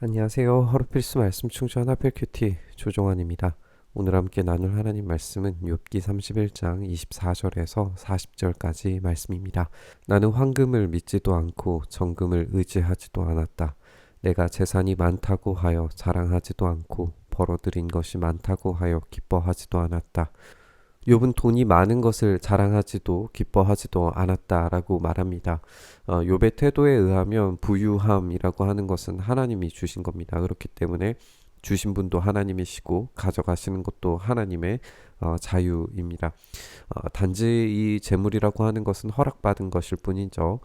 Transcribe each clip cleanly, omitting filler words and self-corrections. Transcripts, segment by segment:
안녕하세요. 하루 필수 말씀 충전 하필 큐티 조종환입니다. 오늘 함께 나눌 하나님 말씀은 욥기 31장 24절에서 40절까지 말씀입니다. 나는 황금을 믿지도 않고 정금을 의지하지도 않았다. 내가 재산이 많다고 하여 자랑하지도 않고 벌어들인 것이 많다고 하여 기뻐하지도 않았다. 욥은 돈이 많은 것을 자랑하지도 기뻐하지도 않았다라고 말합니다. 욥의 태도에 의하면 부유함이라고 하는 것은 하나님이 주신 겁니다. 그렇기 때문에 주신 분도 하나님이시고 가져가시는 것도 하나님의 자유입니다. 단지 이 재물이라고 하는 것은 허락받은 것일 뿐이죠.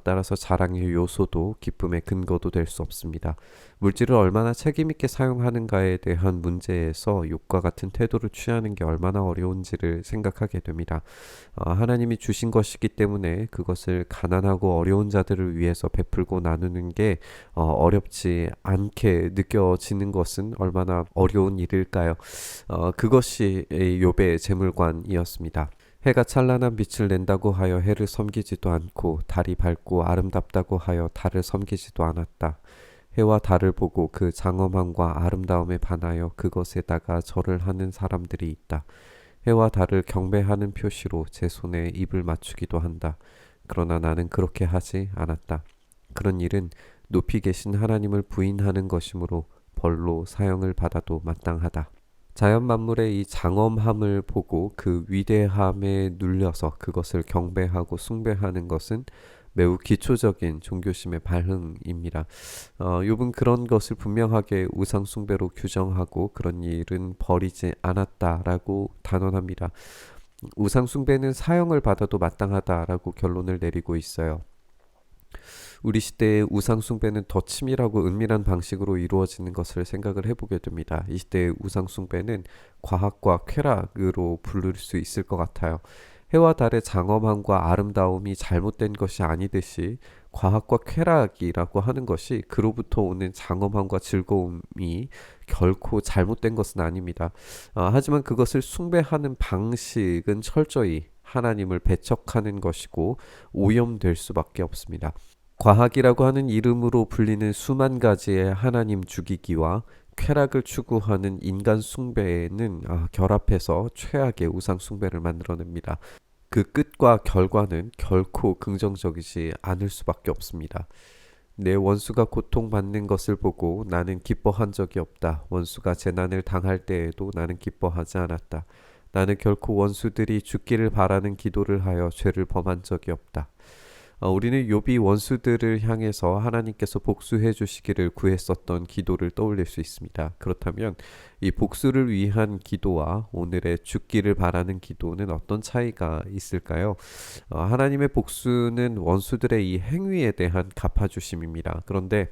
따라서 자랑의 요소도 기쁨의 근거도 될 수 없습니다. 물질을 얼마나 책임있게 사용하는가에 대한 문제에서 욥과 같은 태도를 취하는 게 얼마나 어려운지를 생각하게 됩니다. 하나님이 주신 것이기 때문에 그것을 가난하고 어려운 자들을 위해서 베풀고 나누는 게 어렵지 않게 느껴지는 것은 얼마나 어려운 일일까요? 그것이 욥의 재물관이었습니다. 해가 찬란한 빛을 낸다고 하여 해를 섬기지도 않고 달이 밝고 아름답다고 하여 달을 섬기지도 않았다. 해와 달을 보고 그 장엄함과 아름다움에 반하여 그것에다가 절을 하는 사람들이 있다. 해와 달을 경배하는 표시로 제 손에 입을 맞추기도 한다. 그러나 나는 그렇게 하지 않았다. 그런 일은 높이 계신 하나님을 부인하는 것이므로 벌로 사형을 받아도 마땅하다. 자연 만물의 이 장엄함을 보고 그 위대함에 눌려서 그것을 경배하고 숭배하는 것은 매우 기초적인 종교심의 발흥입니다. 욥은 그런 것을 분명하게 우상 숭배로 규정하고 그런 일은 버리지 않았다라고 단언합니다. 우상 숭배는 사형을 받아도 마땅하다라고 결론을 내리고 있어요. 우리 시대의 우상 숭배는 더 치밀하고 은밀한 방식으로 이루어지는 것을 생각을 해보게 됩니다. 이 시대의 우상 숭배는 과학과 쾌락으로 부를 수 있을 것 같아요. 해와 달의 장엄함과 아름다움이 잘못된 것이 아니듯이 과학과 쾌락이라고 하는 것이 그로부터 오는 장엄함과 즐거움이 결코 잘못된 것은 아닙니다. 하지만 그것을 숭배하는 방식은 철저히 하나님을 배척하는 것이고 오염될 수밖에 없습니다. 과학이라고 하는 이름으로 불리는 수만 가지의 하나님 죽이기와 쾌락을 추구하는 인간 숭배는 결합해서 최악의 우상 숭배를 만들어냅니다. 그 끝과 결과는 결코 긍정적이지 않을 수밖에 없습니다. 내 원수가 고통받는 것을 보고 나는 기뻐한 적이 없다. 원수가 재난을 당할 때에도 나는 기뻐하지 않았다. 나는 결코 원수들이 죽기를 바라는 기도를 하여 죄를 범한 적이 없다. 우리는 욥이 원수들을 향해서 하나님께서 복수해 주시기를 구했었던 기도를 떠올릴 수 있습니다. 그렇다면 이 복수를 위한 기도와 오늘의 죽기를 바라는 기도는 어떤 차이가 있을까요? 하나님의 복수는 원수들의 이 행위에 대한 갚아주심입니다. 그런데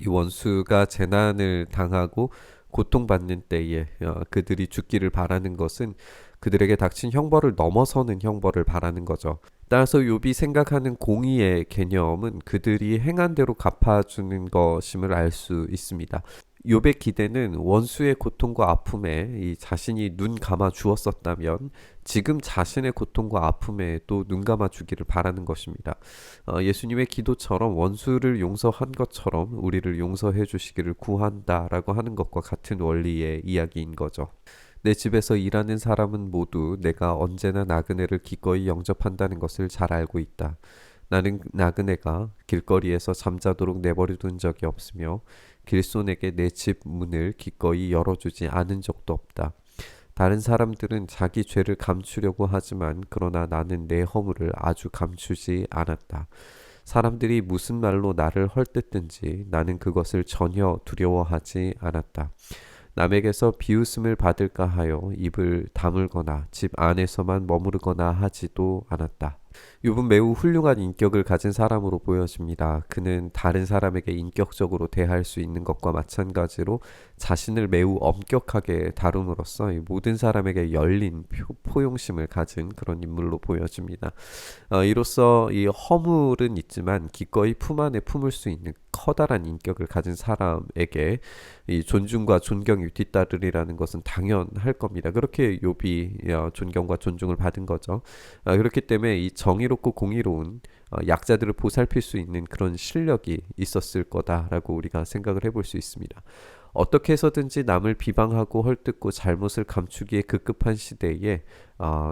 이 원수가 재난을 당하고 고통받는 때에 그들이 죽기를 바라는 것은 그들에게 닥친 형벌을 넘어서는 형벌을 바라는 거죠. 따라서 욥이 생각하는 공의의 개념은 그들이 행한 대로 갚아주는 것임을 알 수 있습니다. 욥의 기대는 원수의 고통과 아픔에 이 자신이 눈 감아 주었었다면 지금 자신의 고통과 아픔에 또 눈 감아 주기를 바라는 것입니다. 예수님의 기도처럼 원수를 용서한 것처럼 우리를 용서해 주시기를 구한다라고 하는 것과 같은 원리의 이야기인 거죠. 내 집에서 일하는 사람은 모두 내가 언제나 나그네를 기꺼이 영접한다는 것을 잘 알고 있다. 나는 나그네가 길거리에서 잠자도록 내버려둔 적이 없으며 길손에게 내 집 문을 기꺼이 열어주지 않은 적도 없다. 다른 사람들은 자기 죄를 감추려고 하지만 그러나 나는 내 허물을 아주 감추지 않았다. 사람들이 무슨 말로 나를 헐뜯든지 나는 그것을 전혀 두려워하지 않았다. 남에게서 비웃음을 받을까 하여 입을 다물거나 집 안에서만 머무르거나 하지도 않았다. 욥은 매우 훌륭한 인격을 가진 사람으로 보여집니다. 그는 다른 사람에게 인격적으로 대할 수 있는 것과 마찬가지로 자신을 매우 엄격하게 다룸으로써 모든 사람에게 열린 포용심을 가진 그런 인물로 보여집니다. 이로써 이 허물은 있지만 기꺼이 품 안에 품을 수 있는 커다란 인격을 가진 사람에게 이 존중과 존경이 뒤따르리라는 것은 당연할 겁니다. 그렇게 욥이 존경과 존중을 받은 거죠. 그렇기 때문에 이 정의롭고 공의로운 약자들을 보살필 수 있는 그런 실력이 있었을 거다라고 우리가 생각을 해볼 수 있습니다. 어떻게 해서든지 남을 비방하고 헐뜯고 잘못을 감추기에 급급한 시대에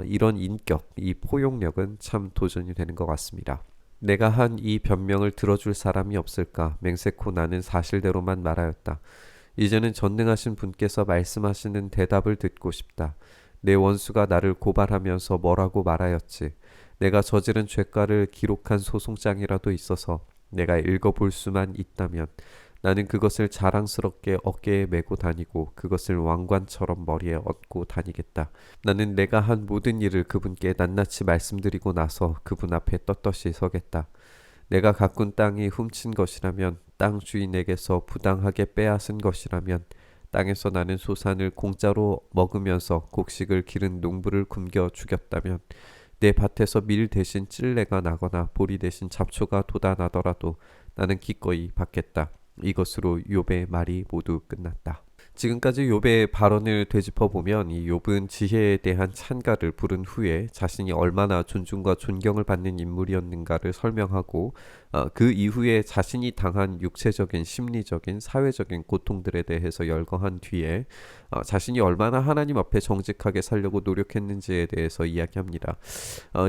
이런 인격, 이 포용력은 참 도전이 되는 것 같습니다. 내가 한 이 변명을 들어줄 사람이 없을까 맹세코 나는 사실대로만 말하였다. 이제는 전능하신 분께서 말씀하시는 대답을 듣고 싶다. 내 원수가 나를 고발하면서 뭐라고 말하였지. 내가 저지른 죄가를 기록한 소송장이라도 있어서 내가 읽어볼 수만 있다면 나는 그것을 자랑스럽게 어깨에 메고 다니고 그것을 왕관처럼 머리에 얹고 다니겠다. 나는 내가 한 모든 일을 그분께 낱낱이 말씀드리고 나서 그분 앞에 떳떳이 서겠다. 내가 가꾼 땅이 훔친 것이라면 땅 주인에게서 부당하게 빼앗은 것이라면 땅에서 나는 소산을 공짜로 먹으면서 곡식을 기른 농부를 굶겨 죽였다면 내 밭에서 밀 대신 찔레가 나거나 보리 대신 잡초가 돋아나더라도 나는 기꺼이 받겠다. 이것으로 욥의 말이 모두 끝났다. 지금까지 욥의 발언을 되짚어 보면 이 욥은 지혜에 대한 찬가를 부른 후에 자신이 얼마나 존중과 존경을 받는 인물이었는가를 설명하고 그 이후에 자신이 당한 육체적인, 심리적인, 사회적인 고통들에 대해서 열거한 뒤에 자신이 얼마나 하나님 앞에 정직하게 살려고 노력했는지에 대해서 이야기합니다.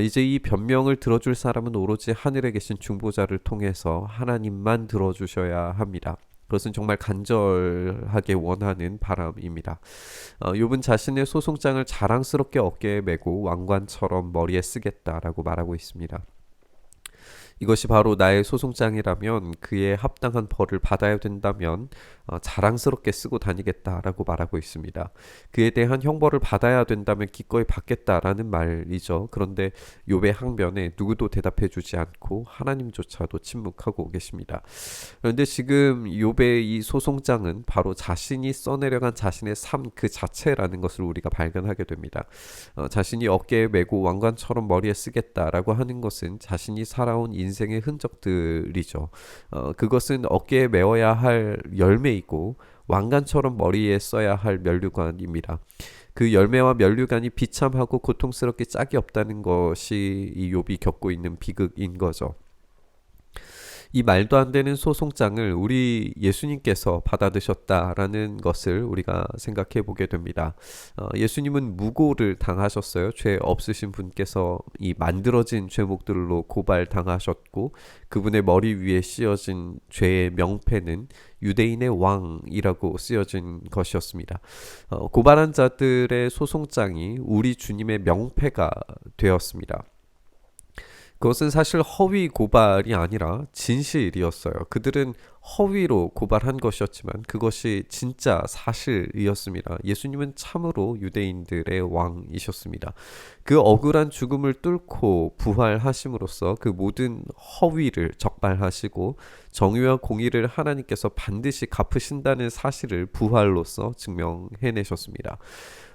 이제 이 변명을 들어줄 사람은 오로지 하늘에 계신 중보자를 통해서 하나님만 들어주셔야 합니다. 그것은 정말 간절하게 원하는 바람입니다. 욥은 자신의 소송장을 자랑스럽게 어깨에 메고 왕관처럼 머리에 쓰겠다라고 말하고 있습니다. 이것이 바로 나의 소송장이라면 그에 합당한 벌을 받아야 된다면 자랑스럽게 쓰고 다니겠다라고 말하고 있습니다. 그에 대한 형벌을 받아야 된다면 기꺼이 받겠다라는 말이죠. 그런데 욥의 항변에 누구도 대답해 주지 않고 하나님조차도 침묵하고 계십니다. 그런데 지금 욥의 이 소송장은 바로 자신이 써내려간 자신의 삶 그 자체라는 것을 우리가 발견하게 됩니다. 자신이 어깨에 메고 왕관처럼 머리에 쓰겠다라고 하는 것은 자신이 살아온 인생의 흔적들이죠. 그것은 어깨에 메어야 할 열매이고 왕관처럼 머리에 써야 할 면류관입니다. 그 열매와 면류관이 비참하고 고통스럽게 짝이 없다는 것이 이 욥이 겪고 있는 비극인 거죠. 이 말도 안 되는 소송장을 우리 예수님께서 받아드셨다라는 것을 우리가 생각해 보게 됩니다. 예수님은 무고를 당하셨어요. 죄 없으신 분께서 이 만들어진 죄목들로 고발 당하셨고 그분의 머리 위에 씌어진 죄의 명패는 유대인의 왕이라고 쓰여진 것이었습니다. 고발한 자들의 소송장이 우리 주님의 명패가 되었습니다. 그것은 사실 허위 고발이 아니라 진실이었어요. 그들은 허위로 고발한 것이었지만 그것이 진짜 사실이었습니다. 예수님은 참으로 유대인들의 왕이셨습니다. 그 억울한 죽음을 뚫고 부활하심으로써 그 모든 허위를 적발하시고 정의와 공의를 하나님께서 반드시 갚으신다는 사실을 부활로써 증명해내셨습니다.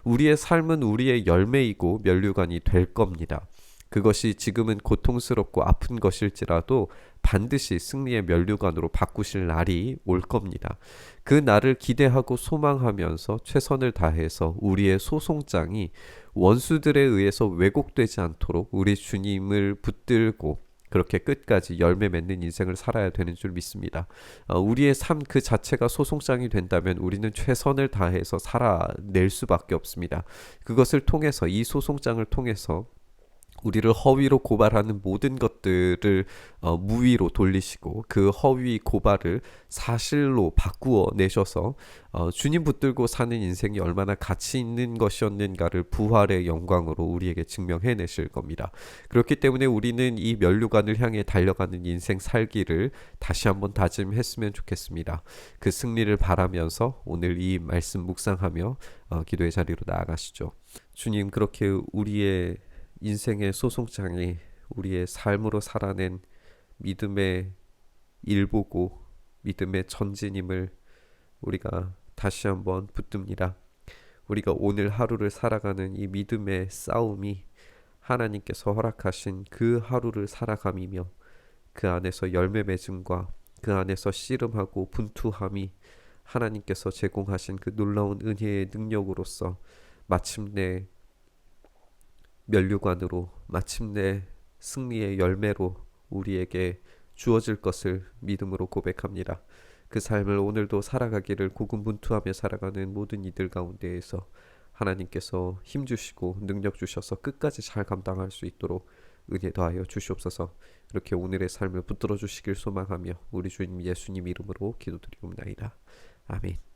우리의 삶은 우리의 열매이고 면류관이 될 겁니다. 그것이 지금은 고통스럽고 아픈 것일지라도 반드시 승리의 면류관으로 바꾸실 날이 올 겁니다. 그 날을 기대하고 소망하면서 최선을 다해서 우리의 소송장이 원수들에 의해서 왜곡되지 않도록 우리 주님을 붙들고 그렇게 끝까지 열매 맺는 인생을 살아야 되는 줄 믿습니다. 우리의 삶 그 자체가 소송장이 된다면 우리는 최선을 다해서 살아낼 수밖에 없습니다. 그것을 통해서 이 소송장을 통해서 우리를 허위로 고발하는 모든 것들을 무위로 돌리시고 그 허위 고발을 사실로 바꾸어 내셔서 주님 붙들고 사는 인생이 얼마나 가치 있는 것이었는가를 부활의 영광으로 우리에게 증명해 내실 겁니다. 그렇기 때문에 우리는 이 면류관을 향해 달려가는 인생 살기를 다시 한번 다짐했으면 좋겠습니다. 그 승리를 바라면서 오늘 이 말씀 묵상하며 기도의 자리로 나아가시죠. 주님, 그렇게 우리의 인생의 소송장이 우리의 삶으로 살아낸 믿음의 일보고 믿음의 전진임을 우리가 다시 한번 붙듭니다. 우리가 오늘 하루를 살아가는 이 믿음의 싸움이 하나님께서 허락하신 그 하루를 살아감이며 그 안에서 열매 맺음과 그 안에서 씨름하고 분투함이 하나님께서 제공하신 그 놀라운 은혜의 능력으로서 마침내 면류관으로 마침내 승리의 열매로 우리에게 주어질 것을 믿음으로 고백합니다. 그 삶을 오늘도 살아가기를 고군분투하며 살아가는 모든 이들 가운데에서 하나님께서 힘 주시고 능력 주셔서 끝까지 잘 감당할 수 있도록 은혜 더하여 주시옵소서. 이렇게 오늘의 삶을 붙들어 주시길 소망하며 우리 주님 예수님 이름으로 기도드리옵나이다. 아멘.